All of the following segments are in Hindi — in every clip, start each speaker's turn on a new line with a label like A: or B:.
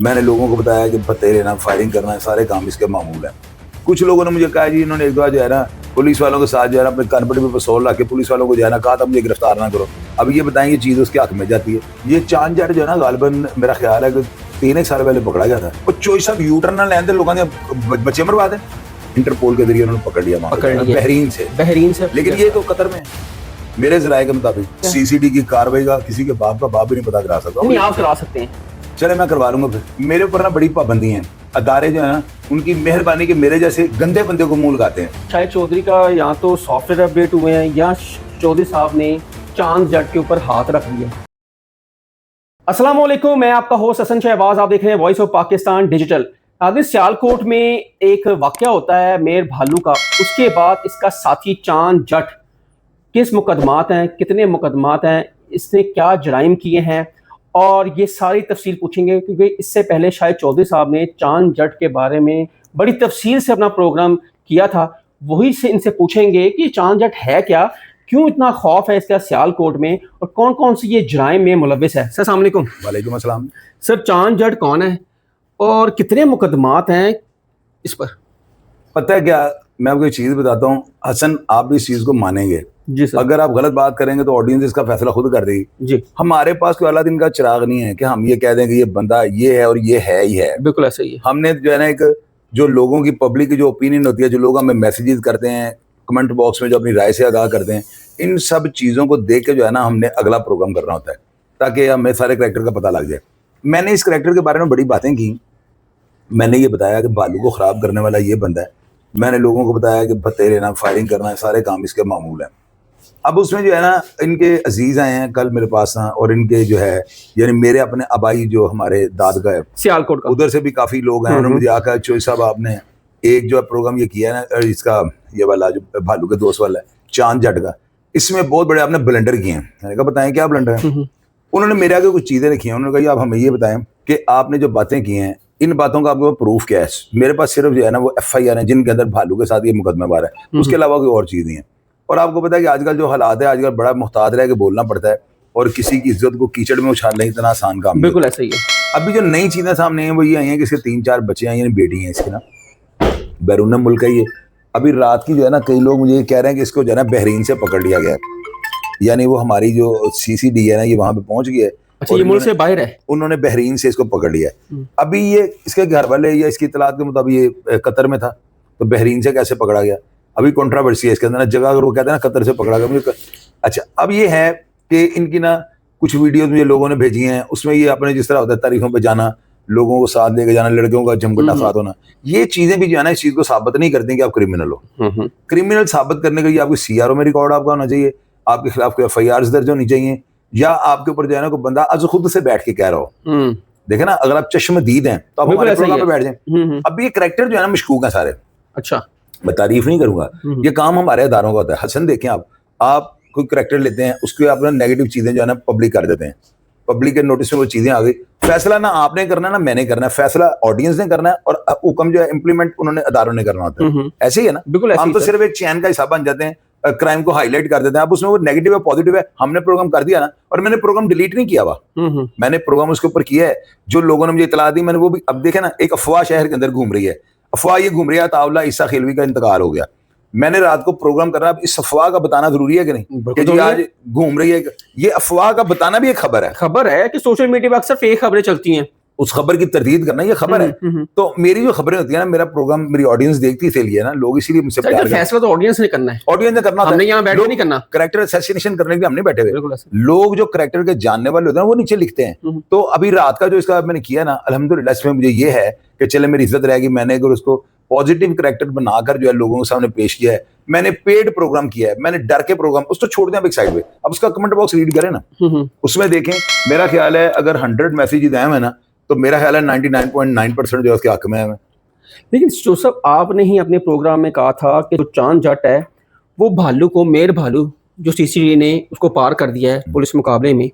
A: मैंने लोगों को बताया कि पत्ते लेना, फायरिंग करना, सारे काम इसके मामूल है। कुछ लोगों ने मुझे कहा जी इन्होंने एक बार जो है ना पुलिस वालों के साथ जो है ना अपने कानपट पे पिस्तौल रख के पुलिस वालों को जो है ना कहा था मुझे गिरफ्तार ना करो। अब ये बताएं ये चीज़ उसके हक में जाती है। ये चांद जट जो है ना गालिबन मेरा ख्याल है कि 3 साल पहले पकड़ा गया था। और चोई साहब यू टर्न ना लेंदे लोगों ने बच्चे मरवा दे। इंटरपोल के जरिए उन्होंने पकड़ लिया बहरीन से। लेकिन ये तो कतर में है। मेरे जराये के मुताबिक सीसीडी की कार्रवाई का किसी के बाप का बाप भी नहीं पता करा सकता।
B: नहीं, आप करा सकते हैं।
A: चले मैं करवा लूंगा। फिर मेरे ऊपर ना बड़ी पाबंदी है। अदारे जो है ना उनकी मेहरबानी के मेरे जैसे गंदे बंदे को मुंह लगाते हैं।
B: शायद चौधरी का यहाँ तो सॉफ्टवेयर अपडेट हुए हैं या चौधरी साहब ने चांद जट के ऊपर हाथ रख दिया। अस्सलाम वालेकुम, मैं आपका होस्ट हसन शहबाज। आप देख रहे हैं वॉइस ऑफ पाकिस्तान डिजिटल। आगे सियालकोट में एक वाकया होता है मेयर भालू का। उसके बाद इसका साथी चांद जट, किस मुकदमात हैं, कितने मुकदमात हैं, इसने क्या जराइम किए हैं, और ये सारी तफसील पूछेंगे। क्योंकि इससे पहले शायद चौधरी साहब ने चांद जट के बारे में बड़ी तफसील से अपना प्रोग्राम किया था। वही से इनसे पूछेंगे कि चांद जट है क्या, क्यों इतना खौफ है इसका सियालकोट में, और कौन कौन सी ये जराइम में मुलविस है। सर अस्सलाम वालेकुम।
A: वालेकुम अस्सलाम।
B: सर चांद जट कौन है और कितने मुकदमात हैं इस पर?
A: पता है क्या, मैं आपको एक चीज़ बताता हूँ हसन, आप भी इस चीज़ को मानेंगे।
B: जी सर।
A: अगर आप गलत बात करेंगे तो ऑडियंस इसका फैसला खुद कर देगी।
B: जी
A: हमारे पास कोई अलादीन का चिराग नहीं है कि हम ये कह दें कि ये बंदा ये है और ये है ही है।
B: बिल्कुल ऐसा ही है।
A: हमने जो है ना एक जो लोगों की पब्लिक की जो ओपिनियन होती है, जो लोग हमें मैसेजेस करते हैं कमेंट बॉक्स में, जो अपनी राय से आगाह करते हैं, इन सब चीज़ों को देख के जो है ना हमने अगला प्रोग्राम करना होता है ताकि हमें सारे करैक्टर का पता लग जाए। मैंने इस करैक्टर के बारे में बड़ी बातें की। मैंने ये बताया कि बालू को ख़राब करने वाला ये बंदा है। मैंने लोगों को बताया कि पत्ते लेना, फायरिंग करना, सारे काम इसके मामूल है। अब उसमें जो है ना इनके अजीज़ आए हैं कल मेरे पास ना, और इनके जो है यानी मेरे अपने आबाई जो हमारे दादगा है
B: सियालकोट का,
A: उधर से भी काफ़ी लोग हैं। उन्होंने मुझे आकर चोई साहब आपने एक जो है प्रोग्राम ये किया है ना इसका, ये वाला जो भालू के दोस्त वाला है चांद जट का, इसमें बहुत बड़े आपने ब्लंडर किए हैं। मैंने कहा बताएं क्या ब्लंडर है। उन्होंने मेरे आगे कुछ चीज़ें रखी हैं। उन्होंने कहा आप हमें ये बताएं कि आपने जो बातें की हैं इन बातों का आपके पास प्रूफ क्या है। मेरे पास सिर्फ जो है ना वो FIR है जिनके अंदर भालू के साथ ये मुकदमा बार है, उसके अलावा कोई और चीज़ नहीं है। और आपको पता है कि आजकल जो हालात है, आजकल बड़ा मुहतात रह के बोलना पड़ता है, और किसी की इज्जत को कीचड़ में उछालना इतना आसान काम नहीं।
B: बिल्कुल ऐसा ही है।
A: अभी जो नई चीज़ें सामने हैं वो ये आई हैं कि इसके 3-4 बच्चे हैं, यानी बेटी हैं इसकी ना, बैरून मुल्क है ये। अभी रात की जो है ना कई लोग मुझे कह रहे हैं कि इसको जो है ना बहरीन से पकड़ लिया गया है, यानी वो हमारी जो CCD है ना ये वहाँ पे पहुँच गई है।
B: अच्छा, ये मुल्क से बाहर है।
A: उन्होंने बहरीन से इसको पकड़ लिया है। अभी ये इसके घर वाले या इसकी इतलात के मुताबिक ये कतर में था, तो बहरीन से कैसे पकड़ा गया अभी कंट्रोवर्सी है इसके अंदर ना। जगह अगर वो कहते हैं ना कतर से पकड़ा गया मुझे अच्छा। अब ये है कि इनकी ना कुछ वीडियोस मुझे लोगों ने भेजी हैं, उसमें ये अपने जिस तरह होता है तारीफों पे जाना, लोगों को साथ लेके जाना, लड़कियों का जमघटा साथ होना, ये चीजें भी जो है ना इस चीज को साबित नहीं करती कि आप क्रिमिनल हो। क्रिमिनल साबित करने के लिए आपको CRO में रिकॉर्ड आपका होना चाहिए, आपके खिलाफ कोई FIRs दर्ज होनी चाहिए, या आपके ऊपर जो है ना कोई बंदा आज खुद से बैठ के कह रहा हो। देखे ना, अगर आप चश्मदीद हैं तो आप हमारे प्रोग्राम पे बैठ जाएं। अब ये करैक्टर जो है ना मशकूक है सारे।
B: अच्छा,
A: मैं तारीफ नहीं करूंगा, ये काम हमारे अदारों का होता है। हसन देखें, आप कोई करैक्टर लेते हैं, उसके आप नेगेटिव चीजें जो है ना पब्लिक कर देते हैं, पब्लिक के नोटिस में वो चीजें आ गई। फैसला ना आपने करना ना मैंने करना है, फैसला ऑडियंस ने करना है, और हुक्म जो है इम्प्लीमेंट उन्होंने अदारों ने करना होता है। ऐसे ही है ना,
B: बिल्कुल ऐसे
A: हम
B: ही
A: तो
B: सर।
A: सिर्फ एक चैन का हिस्सा बन जाते हैं, क्राइम को हाईलाइट कर देते हैं। अब उसमें वो नेगेटिव है पॉजिटिव है, हमने प्रोग्राम कर दिया ना, और मैंने प्रोग्राम डिलीट नहीं किया हुआ, मैंने प्रोग्राम उसके ऊपर किया है। जो लोगों ने मुझे इतला दी मैंने वो भी, अब देखे ना एक अफवाह शहर के अंदर घूम रही है। अफवाह ये घूम रही है तावला ईसा खिलवी का इंतकाल हो गया। मैंने रात को प्रोग्राम कर रहा, अब इस अफवाह का बताना जरूरी है कि नहीं कि जी आज घूम रही है, ये अफवाह का बताना भी एक खबर है।
B: खबर है कि सोशल मीडिया पर अक्सर फेक खबरें चलती हैं,
A: उस खबर की तरदीद करना ये खबर है। तो मेरी जो खबरें होती है ना, मेरा प्रोग्राम मेरी ऑडियंस देखती इसलिए ना, लोग इसीलिए मुझसे प्यार करते हैं।
B: फैसला तो ऑडियंस ने करना है,
A: ऑडियंस ने करना होता है,
B: हमने यहाँ बैठ के नहीं करना।
A: कैरेक्टर असैसिनेशन करने के लिए हमने बैठे हुए,
B: बिल्कुल ऐसा।
A: लोग जो कैरेक्टर के जानने वाले होते हैं वो नीचे लिखते हैं। तो अभी रात का जो इसका मैंने किया ना, अल्हम्दुलिल्लाह इसमें मुझे ये है कि चले मेरी इज्जत रहेगी। मैंने अगर उसको पॉजिटिव कैरेक्टर बनाकर जो है लोगों के सामने पेश किया है, मैंने पेड प्रोग्राम किया है, मैंने डर के प्रोग्राम उसको छोड़ दिया एक साइड पे। अब उसका कमेंट बॉक्स रीड करें ना, उसमें देखें, मेरा ख्याल है अगर 100 मैसेज आए हैं ना, तो मेरा ख्याल है 99.9% जो है उसके हक में है।
B: लेकिन जोसेफ, आपने ही अपने प्रोग्राम में कहा था कि जो चांद जट है वो भालू को, मेयर भालू जो CCD ने उसको पार कर दिया है पुलिस मुकाबले में,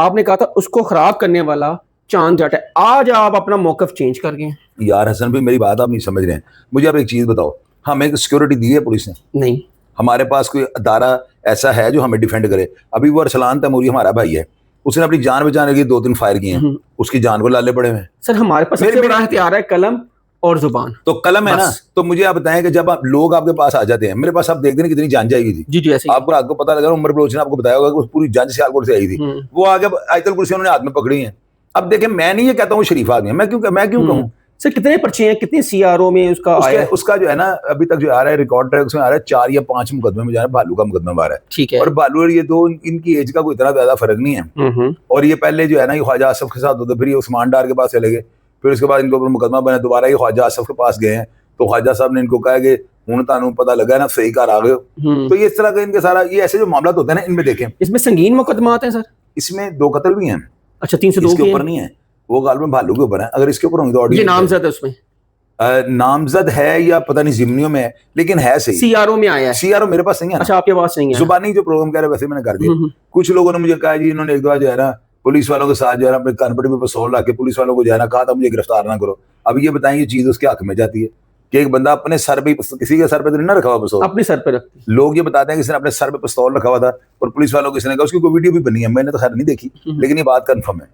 B: आपने कहा था उसको खराब करने वाला चांद जट है। आज आप अपना मौकफ चेंज कर गए।
A: यार हसन भाई, मेरी बात आप नहीं समझ रहे हैं। मुझे आप एक चीज़ बताओ, हमें सिक्योरिटी दी है पुलिस ने?
B: नहीं।
A: हमारे पास कोई अदारा ऐसा है जो हमें डिफेंड करे? अभी वो अरसलान तैमूरी हमारा भाई है, उसने अपनी जान बचाने के 2-3 फायर किए हैं, उसकी जान को लाले पड़े हुए हैं।
B: सर हमारे पास सबसे बड़ा हथियार है कलम और जुबान।
A: तो कलम है ना,
B: बस।
A: तो मुझे आप बताएं कि जब आप लोग आपके पास आ जाते हैं, मेरे पास आप देखते हैं कितनी जान जाएगी थी।
B: जी जी ऐसे ही।
A: आपको रात को पता लगा, उमर बलोच ने आपको बताया होगा कि वो पूरी जान सियालकोट से आई थी, वो आगे आयतल कुर्सी उन्होंने हाथ में पकड़ी है। अब देखें, मैं नहीं ये कहता हूँ शरीफ आदमी है, मैं क्यों कहूँ।
B: सर कितने पर्चे हैं, कितने सीआरओ में उसका आया है?
A: उसका जो है ना अभी तक जो आ रहा है रिकॉर्ड है, उसमें आ रहा है 4 या 5 मुकदमे में जो है भालू का मुकदमा आ रहा है।
B: ठीक है।
A: और भालू और ये दो, इनकी एज का कोई इतना ज्यादा फर्क नहीं है। और ये पहले जो है ना ये ख्वाजा आसफ के साथ होते, फिर ये उस्मान डार के पास चले गए, फिर उसके बाद इनके ऊपर मुकदमा बना, दोबारा ये ख्वाजा आसफ के पास गए हैं, तो ख्वाजा साहब ने इनको कहा कि हूं तानू पता लगा ना सही कार आ गए। तो ये इस तरह का इनके सारा ये ऐसे जो मामला होते हैं ना, इनमें देखें
B: इसमें संगीन मुकदमात हैं सर?
A: इसमें 2 कत्ल भी हैं।
B: अच्छा 302
A: इसके ऊपर नहीं है, वो गाल में भालू के ऊपर है। अगर इसके ऊपर होंगे तो
B: ये
A: ऑडियो
B: नामजद है उसमें?
A: नामजद है या पता नहीं जिम्नियों में है, लेकिन है सही।
B: सीआरओ में आया है?
A: सीआरओ मेरे पास नहीं है।
B: अच्छा आपके पास नहीं है?
A: जुबानी जो प्रोग्राम कह रहे वैसे मैंने कर दिया। कुछ लोगों ने मुझे कहा जी इन्होंने एक दो जो है ना पुलिस वालों के साथ जो है ना अपने कानपट्टी पे पिस्तौल रख के पुलिस वालों को जो है ना कहा था मुझे गिरफ्तार ना करो। अब ये बताएं ये चीज उसके हक में जाती है कि एक बंदा अपने सर पे, किसी के सर पे तो नहीं ना रखा हुआ पिस्तौल,
B: अपने सर पे रखती।
A: लोग ये बताते हैं कि इसने अपने सर पे पिस्तौल रखा हुआ था और पुलिस वालों को इसने कहा, उसकी कोई वीडियो भी बनी है, मैंने तो खैर नहीं देखी, लेकिन ये बात कन्फर्म है।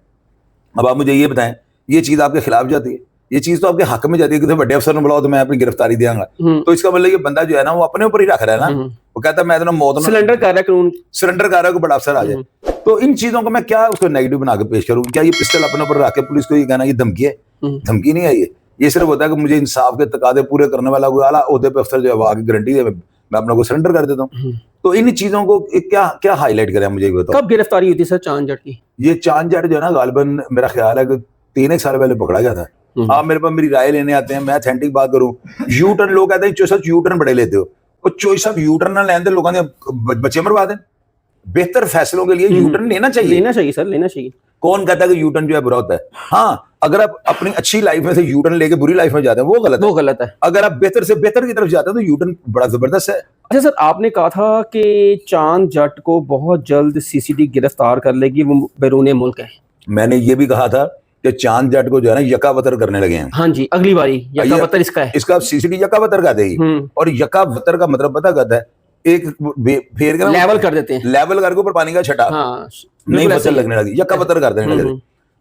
A: अब आप मुझे ये बताएं ये चीज आपके खिलाफ जाती है, ये चीज तो आपके हक में जाती है कि बड़े अफसर ने बुलाओ तो मैं अपनी गिरफ्तारी देंगा। तो इसका मतलब ये बंदा जो है ना वो अपने ऊपर ही रख रहा है ना, वो कहता है मैं तो मौत
B: सिलेंडर कर रहा है कानून,
A: सरेंडर कर रहा है, कोई बड़ा अफसर आ जाए। तो इन चीजों को मैं क्या उसको नेगेटिव बना के पेश करूं? क्या ये पिस्टल अपने ऊपर रख के पुलिस को ये कहना ये धमकी है? धमकी नहीं है ये सिर्फ होता है कि मुझे इंसाफ के तकादे पूरे करने वाला कोई आला ओहदे पे अफसर जो है आगे गारंटी दे, मैं अपने को सरेंडर कर देता हूँ। तो इन चीजों को क्या क्या हाईलाइट करें मुझे बताओ।
B: कब गिरफ्तारी हुई थी सर चांद जट की?
A: ये चांद जट जो है ना गालिबन मेरा ख्याल है कि 3 साल पहले पकड़ा गया था। आप मेरे पास मेरी राय लेने आते हैं, मैं अथेंटिक बात करूं, यू टर्न लोग कहते हैं चोई साहब यू टर्न बड़े लेते हो, और चोई साहब यू टर्न ना लेने लोगों ने बच्चे मरवा दें। बेहतर फैसलों के लिए यू टर्न लेना चाहिए
B: सर लेना चाहिए।
A: कौन कहता है कि यू टर्न जो है बुरा होता है? हाँ, अगर आप अपनी अच्छी लाइफ में से यू टर्न लेके बुरी लाइफ में जाते हैं वो गलत है। अगर आप बेहतर से बेहतर की तरफ जाते हैं तो यू टर्न बड़ा जबरदस्त है।
B: अच्छा सर आपने कहा था कि चांद जट को बहुत जल्द सीसीडी गिरफ्तार कर लेगी, वो बैरून मुल्क है।
A: मैंने ये भी कहा था कि चांद जट को जो है ना यकावतर करने लगे हैं।
B: हाँ जी, अगली बारी यकावतर इसका है,
A: इसका सीसीडी यकावतर का देगी। और यकावतर का मतलब पता कहता है एक फेर के
B: लेवल कर देते हैं,
A: लेवल करके ऊपर पानी का छटा,
B: हाँ,
A: नहीं फसल लगने लगी, यकावतर कर देने लगे।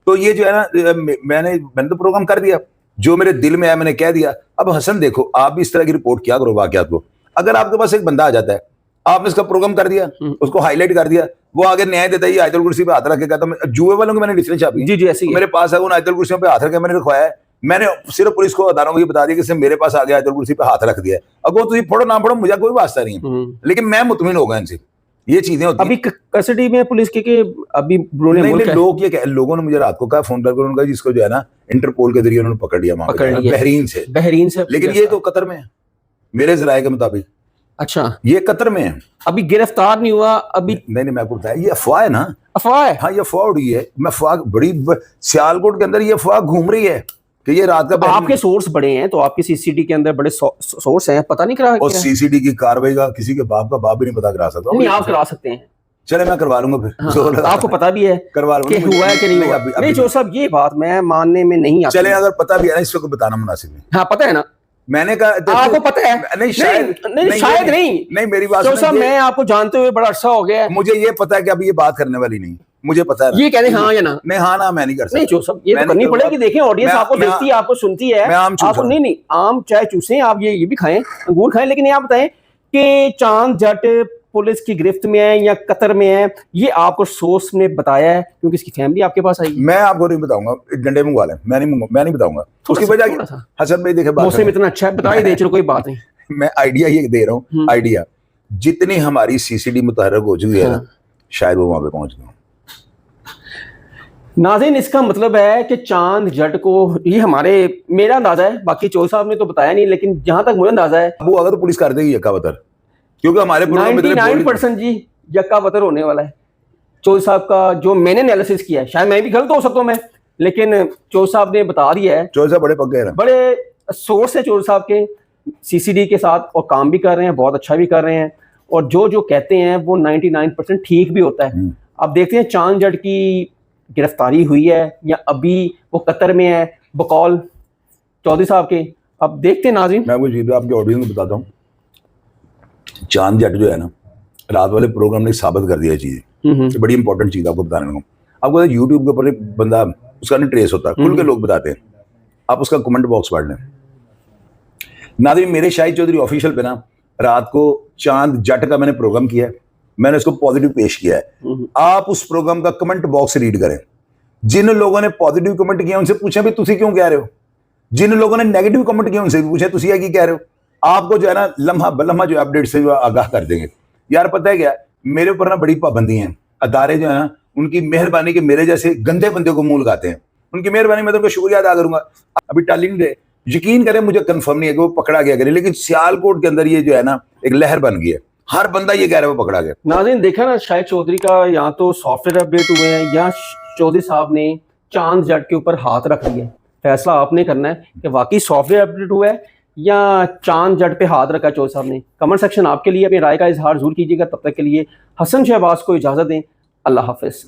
A: तो ये जो है ना मैंने तो प्रोग्राम कर दिया, जो मेरे दिल में आया मैंने कह दिया। अब हसन देखो, आप भी इस तरह की रिपोर्ट किया करो वाकयात को। अगर आपके पास एक बंदा आ जाता है, आपने इसका प्रोग्राम कर दिया, उसको हाईलाइट कर दिया, वो आगे न्याय देता है, आयतुल कुर्सी पे हाथ रख के कहता है, जुए वालों को मैंने लिस्टें छापी
B: जी ऐसी
A: मेरे पास है, उन आयतुल कुर्सियों पे हाथ रख के मैंने रखवाया है। मैंने सिर्फ पुलिस को अदालतों को ये बता दिया कि इसने मेरे पास आ गया आयतुल कुर्सी पे हाथ रख दिया है। अगर तुम पढ़ो ना पढ़ो मुझे कोई वास्ता नहीं है, लेकिन मैं मुतमिन हो गया इनसे। ये चीजें होती
B: अभी कस्टडी में पुलिस के अभी
A: लोगों ने मुझे रात को कहा फोन करके, उन्होंने जिसको जो है ना इंटरपोल के जरिए उन्होंने पकड़ लिया बहरीन से। लेकिन ये तो कतर में है मेरे जराये के मुताबिक।
B: अच्छा,
A: ये कतर में है,
B: अभी गिरफ्तार नहीं हुआ अभी?
A: नहीं मैं आपको बताया ये अफवाह है ना,
B: अफवाह है।
A: हाँ ये अफवाह उड़ी है। मैं अफवाह बड़ी सियालकोट के अंदर ये अफवाह घूम रही है कि ये रात का
B: आपके सोर्स बड़े हैं, तो आपके सीसीडी के अंदर बड़े सोर्स हैं, पता नहीं करा।
A: और सीसीडी की कार्रवाई का किसी के बाप का बाप भी नहीं पता करा सकता।
B: नहीं आप करा सकते हैं,
A: चले मैं करवा लूंगा फिर।
B: हाँ, आपको पता भी है
A: करवा
B: लूंगा कि हुआ है कि नहीं हुआ। नहीं जो साहब ये बात मैं मानने में नहीं आता।
A: चले अगर पता भी है ना इसको बताना मुनासिब नहीं।
B: हाँ पता है ना,
A: मैंने कहा
B: आपको पता है?
A: नहीं शायद
B: नहीं
A: मेरी बात
B: तो साहब मैं आपको जानते हुए बड़ा अरसा हो गया है,
A: मुझे ये पता है कि अभी ये बात करने वाली नहीं, मुझे पता है।
B: ये कहते हाँ या ना?
A: नहीं हाँ ना मैं नहीं कर सकता।
B: नहीं जो सब ये तो करनी पड़ेगी। देखें ऑडियंस आपको देखती है, आपको सुनती है, आपको नहीं आम चाहे चूसें, आप ये भी खाएं, अंगूर खाएं, लेकिन ये आप बताएं कि चांद जट पुलिस की गिरफ्त में है या कतर में है, ये आपको सोर्स ने बताया है क्योंकि इसकी फैमिली आपके पास आई? मैं
A: आपको नहीं बताऊंगा, डंडे मंगवा लें, मैं नहीं बताऊंगा। उसकी वजह हसन भाई देखे
B: मौसम इतना अच्छा है, बता ही दे, चलो कोई बात नहीं।
A: मैं आइडिया ये दे रहा हूँ, आइडिया जितनी हमारी सीसीडी मुतहर्रक हो चुकी है ना, शायद वो वहां पे पहुंच गए।
B: नाज़रीन इसका मतलब है कि चांद जट को, ये हमारे मेरा अंदाजा है, बाकी चोर साहब ने तो बताया नहीं, लेकिन जहां तक मुझे अंदाजा है
A: वो अगर तो पुलिस कर देगी यकावतर, क्योंकि हमारे
B: 99% जी यकावतर होने वाला है। चोर साहब का जो मैंने एनालिसिस किया है, शायद मैं भी गलत हो सकता हूं मैं, लेकिन चोर साहब ने बता दिया है।
A: चोर साहब बड़े पक्के हैं,
B: बड़े सोर्स है चोर साहब के सीसीडी के साथ, और काम भी कर रहे हैं, बहुत अच्छा भी कर रहे हैं, और जो कहते हैं वो 99% ठीक भी होता है। अब देखते हैं चांद जट की गिरफ्तारी हुई है या अभी वो कतर में है बकौल चौधरी साहब के। अब देखते हैं नाज़रीन।
A: मैं कुछ आपके ऑडियंस को बताता हूँ, चांद जट जो है ना, रात वाले प्रोग्राम ने साबित कर दिया चीज, बड़ी इंपॉर्टेंट चीज आपको बताने लगा। आपको यूट्यूब के ऊपर एक बंदा उसका नहीं ट्रेस होता, खुल के लोग बताते हैं, आप उसका कमेंट बॉक्स पढ़ लें। नाज़रीन, मेरे शाहिद चौधरी ऑफिशियल पे ना रात को चांद जट का मैंने प्रोग्राम किया है, मैंने उसको पॉजिटिव पेश किया है। आप उस प्रोग्राम का कमेंट बॉक्स रीड करें। जिन लोगों ने पॉजिटिव कमेंट किया उनसे पूछें भी तुसी क्यों कह रहे हो, जिन लोगों ने नेगेटिव कमेंट किया उनसे भी पूछें तुसी क्या कह रहे हो। आपको जो है ना लम्हा बलम्हा जो अपडेट से जो आगाह कर देंगे। यार पता है क्या, मेरे ऊपर ना बड़ी पाबंदी है, अदारे जो है ना उनकी मेहरबानी के मेरे जैसे गंदे बंदे को मुंह लगाते हैं, उनकी मेहरबानी मैं तो उनको शुक्रिया अदा करूंगा। अभी टाली नहीं रहे, यकीन करें मुझे कंफर्म नहीं है कि वो पकड़ा गया करे, लेकिन सियालकोट के अंदर ये जो है ना एक लहर बन गई है, हर बंदा ये कह रहा है वो पकड़ा गया।
B: नाज़रीन देखा ना, शाहिद चौधरी का यहाँ तो सॉफ्टवेयर अपडेट हुए हैं या चौधरी साहब ने चांद जट के ऊपर हाथ रख दिया। फैसला आपने करना है कि वाकई सॉफ्टवेयर अपडेट हुआ है या चांद जट पे हाथ रखा चौधरी साहब ने। कमेंट सेक्शन आपके लिए, अपनी राय का इजहार जरूर कीजिएगा। तब तक के लिए हसन शहबाज को इजाज़त दें। अल्लाह हाफिज़।